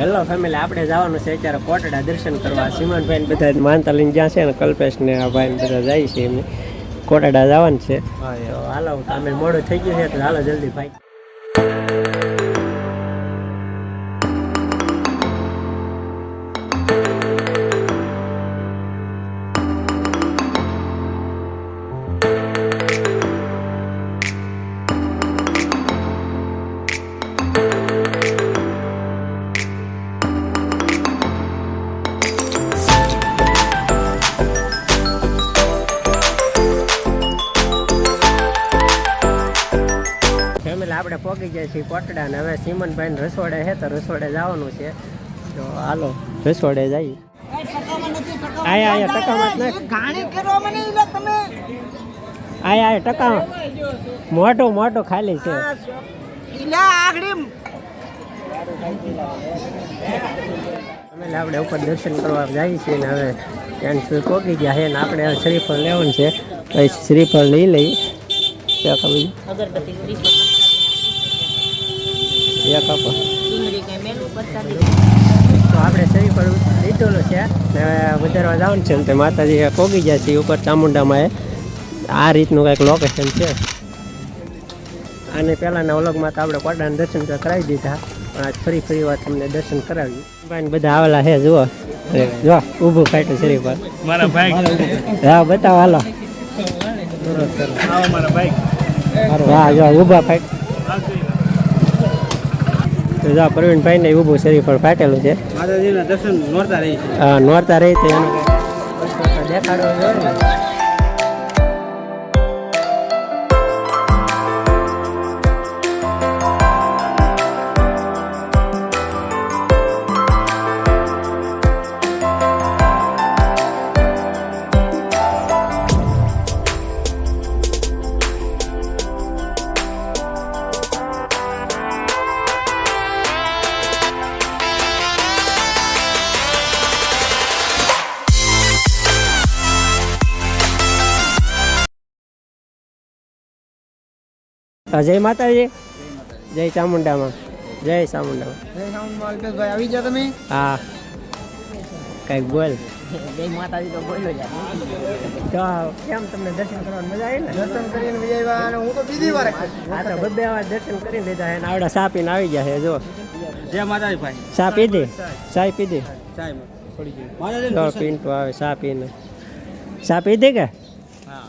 Hello family, આપણે જવાનું છે અત્યારે કોટડા દર્શન કરવા. સિમનભાઈ બધા માનતા લઈને જ્યાં છે ને, કલ્પેશ ને આ ભાઈ બધા જાય છે એમને કોટડા જવાનું છે. તો હાલો, અમે મોડું થઈ ગયું છે તો હાલો જલ્દી ભાઈ. આપણે પહોંચી ગયા છીએ કોટડા ને હવે સિમનભાઈ રસોડે છે તો રસોડે જવાનું છે. તો હાલો રસોડે જઈએ. આયા ટકા મોટું મોટું ખાલી છે. આપણે ઉપર દર્શન કરવા જઈએ છીએ ને હવે ત્યાં સુધી પહોંચી ગયા છે ને આપણે શ્રીફળ લેવાનું છે. શ્રીફળ લઈ લઈ તો આપણે શ્રીફળ લીધેલું છે ને વધારવા જવાનું છે ને તે માતાજી પહોંચી ગયા છે ઉપર ચામુંડામાં. આ રીતનું કંઈક લોકેશન છે. આને પહેલાંના વ્લોગમાં તો આપણે કોટડાના દર્શન કરાવી દીધા, પણ આજ ફરી વાર તમને દર્શન કરાવ્યું. ભાઈ બધા આવેલા છે, જુઓ જો ઊભું ફાટ્યું શ્રીફળ મારા ભાઈ. હા બતાવો હાલો. હા જો ઊભા ફાટ. જો પ્રવીણભાઈ ને ઊભું શ્રીફળ ફાટેલું છે. દર્શન નોરતા રહી. હા નોરતા રહી તો એનો દેખાડો જોઈએ ને. જય માતાજી, જય ચામુંડામાં, જય ચામુંડામાં. આવી જાઓ તમે. હા કઈક બોલ. જય માતાજી તો બોલો જ. તો કેમ તમને દર્શન કરવાની મજા આવી ને? દર્શન કરીને મજા આવ્યા અને હું તો બીજી વાર હા તો બધે વાર દર્શન કરી લીધા અને આવડા સા પીને આવી ગયા છે. જો જય માતાજી ભાઈ. સા પીધી, ચાય પીધી. ચાય પીંટું આવે સા પીને. સા પીધી કે? હા.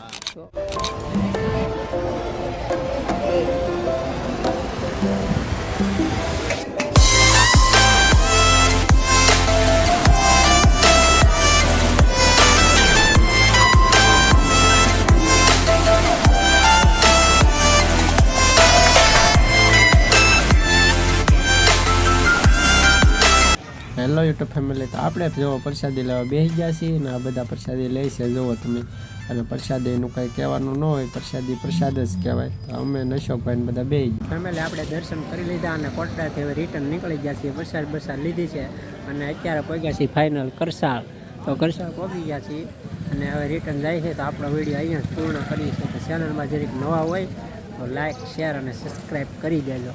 હેલો યુટ્યુબ ફેમિલી, તો આપણે જો પ્રસાદી લેવા બેસી ગયા છીએ ને આ બધા પ્રસાદી લે છે જુઓ તમે. અને પ્રસાદીનું કંઈ કહેવાનું ન હોય, પ્રસાદ જ કહેવાય. તો અમે નશોકભાઈને બધા બેસી ગયા. ફેમિલી આપણે દર્શન કરી લીધા અને કોટડાથી હવે રિટર્ન નીકળી ગયા છીએ. પ્રસાદ લીધી છે અને અત્યારે પહોંચ્યા છીએ ફાઇનલ કરસાળ. તો કરસાળ પહોંચી ગયા છીએ અને હવે રિટર્ન જાય છે. તો આપણો વિડીયો અહીંયા જ પૂર્ણ કરીએ છીએ. તો ચેનલમાં જરીક નવા હોય તો લાઇક, શેર અને સબસ્ક્રાઈબ કરી દેજો.